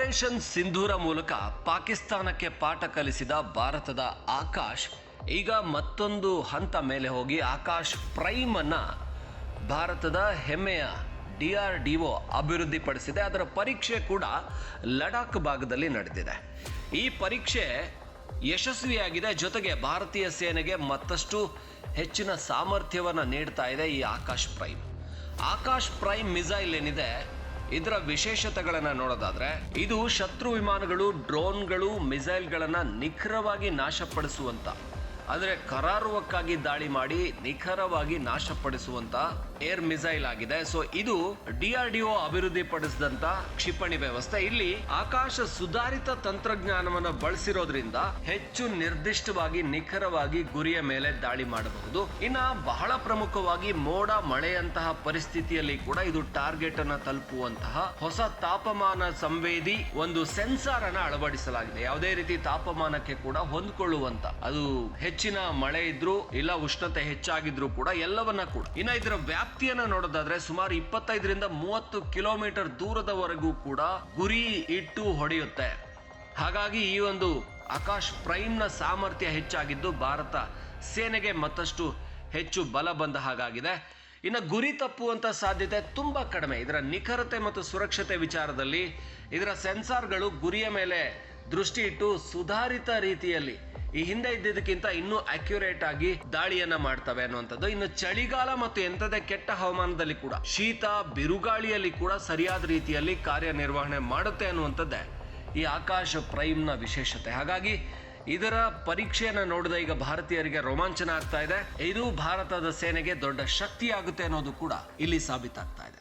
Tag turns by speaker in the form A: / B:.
A: Operation ಸಿಂಧೂರ ಮೂಲಕ ಪಾಕಿಸ್ತಾನಕ್ಕೆ ಪಾಠ ಕಲಿಸಿದ ಭಾರತದ ಆಕಾಶ್ ಈಗ ಮತ್ತೊಂದು ಹಂತ ಮೇಲೆ ಹೋಗಿ ಆಕಾಶ್ ಪ್ರೈಮ್ ಅನ್ನ ಭಾರತದ ಹೆಮ್ಮೆಯ DRDO ಅಭಿವೃದ್ಧಿಪಡಿಸಿದೆ. ಅದರ ಪರೀಕ್ಷೆ ಕೂಡ ಲಡಾಖ್ ಭಾಗದಲ್ಲಿ ನಡೆದಿದೆ. ಈ ಪರೀಕ್ಷೆ ಯಶಸ್ವಿಯಾಗಿದೆ. ಜೊತೆಗೆ ಭಾರತೀಯ ಸೇನೆಗೆ ಮತ್ತಷ್ಟು ಹೆಚ್ಚಿನ ಸಾಮರ್ಥ್ಯವನ್ನು ನೀಡ್ತಾ ಇದೆ ಈ Akash prime. Akash prime missile ಏನಿದೆ, ಇದರ ವಿಶೇಷತೆಗಳನ್ನು ನೋಡೋದಾದ್ರೆ, ಇದು ಶತ್ರು ವಿಮಾನಗಳು, ಡ್ರೋನ್ಗಳು, ಮಿಸೈಲ್ಗಳನ್ನು ನಿಖರವಾಗಿ ನಾಶಪಡಿಸುವಂತ, ಅಂದರೆ ಕರಾರುವಕ್ಕಾಗಿ ದಾಳಿ ಮಾಡಿ ನಿಖರವಾಗಿ ನಾಶಪಡಿಸುವಂತ ಏರ್ ಮಿಸೈಲ್ ಆಗಿದೆ. ಸೊ ಇದು DRDO ಅಭಿವೃದ್ಧಿಪಡಿಸಿದಂತ ಕ್ಷಿಪಣಿ ವ್ಯವಸ್ಥೆ. ಇಲ್ಲಿ ಆಕಾಶ ಸುಧಾರಿತ ತಂತ್ರಜ್ಞಾನವನ್ನು ಬಳಸಿರೋದ್ರಿಂದ ಹೆಚ್ಚು ನಿರ್ದಿಷ್ಟವಾಗಿ ನಿಖರವಾಗಿ ಗುರಿಯ ಮೇಲೆ ದಾಳಿ ಮಾಡಬಹುದು. ಇನ್ನ ಬಹಳ ಪ್ರಮುಖವಾಗಿ ಮೋಡ ಮಳೆಯಂತಹ ಪರಿಸ್ಥಿತಿಯಲ್ಲಿ ಕೂಡ ಇದು ಟಾರ್ಗೆಟ್ ಅನ್ನ ತಲುಪುವಂತಹ ಹೊಸ ತಾಪಮಾನ ಸಂವೇದಿ ಒಂದು ಸೆನ್ಸಾರ್ ಅನ್ನ ಅಳವಡಿಸಲಾಗಿದೆ. ಯಾವುದೇ ರೀತಿ ತಾಪಮಾನಕ್ಕೆ ಕೂಡ ಹೊಂದ್ಕೊಳ್ಳುವಂತ, ಅದು ಹೆಚ್ಚಿನ ಮಳೆ ಇದ್ರೂ ಇಲ್ಲ ಉಷ್ಣತೆ ಹೆಚ್ಚಾಗಿದ್ರು ಕೂಡ ಎಲ್ಲವನ್ನ ಕೂಡ. ಇನ್ನ ಇದರ ವ್ಯಾಪ್ತಿಯನ್ನ ನೋಡೋದಾದ್ರೆ ಸುಮಾರು 25ರಿಂದ 30 ಕಿಲೋಮೀಟರ್ ದೂರದವರೆಗೂ ಕೂಡ ಗುರಿ ಇಟ್ಟು ಹೊಡೆಯುತ್ತೆ. ಹಾಗಾಗಿ ಈ ಒಂದು ಆಕಾಶ್ ಪ್ರೈಮ್ ನ ಸಾಮರ್ಥ್ಯ ಹೆಚ್ಚಾಗಿದ್ದು ಭಾರತ ಸೇನೆಗೆ ಮತ್ತಷ್ಟು ಹೆಚ್ಚು ಬಲ ಬಂದ ಹಾಗಾಗಿದೆ. ಇನ್ನು ಗುರಿ ತಪ್ಪುವಂತ ಸಾಧ್ಯತೆ ತುಂಬಾ ಕಡಿಮೆ. ಇದರ ನಿಖರತೆ ಮತ್ತು ಸುರಕ್ಷತೆ ವಿಚಾರದಲ್ಲಿ ಇದರ ಸೆನ್ಸಾರ್ಗಳು ಗುರಿಯ ಮೇಲೆ ದೃಷ್ಟಿ ಇಟ್ಟು ಸುಧಾರಿತ ರೀತಿಯಲ್ಲಿ ಈ ಹಿಂದೆ ಇದ್ದಿದ್ದಕ್ಕಿಂತ ಇನ್ನೂ ಅಕ್ಯುರೇಟ್ ಆಗಿ ದಾಳಿಯನ್ನ ಮಾಡ್ತವೆ ಅನ್ನುವಂಥದ್ದು. ಇನ್ನು ಚಳಿಗಾಲ ಮತ್ತು ಎಂಥದೇ ಕೆಟ್ಟ ಹವಾಮಾನದಲ್ಲಿ ಕೂಡ, ಶೀತ ಬಿರುಗಾಳಿಯಲ್ಲಿ ಕೂಡ ಸರಿಯಾದ ರೀತಿಯಲ್ಲಿ ಕಾರ್ಯನಿರ್ವಹಣೆ ಮಾಡುತ್ತೆ ಅನ್ನುವಂಥದ್ದೇ ಈ ಆಕಾಶ್ ಪ್ರೈಮ್ ನ ವಿಶೇಷತೆ. ಹಾಗಾಗಿ ಇದರ ಪರೀಕ್ಷೆಯನ್ನ ನೋಡಿದ ಈಗ ಭಾರತೀಯರಿಗೆ ರೋಮಾಂಚನ ಆಗ್ತಾ ಇದೆ. ಇದು ಭಾರತದ ಸೇನೆಗೆ ದೊಡ್ಡ ಶಕ್ತಿ ಆಗುತ್ತೆ ಅನ್ನೋದು ಕೂಡ ಇಲ್ಲಿ ಸಾಬೀತಾಗ್ತಾ ಇದೆ.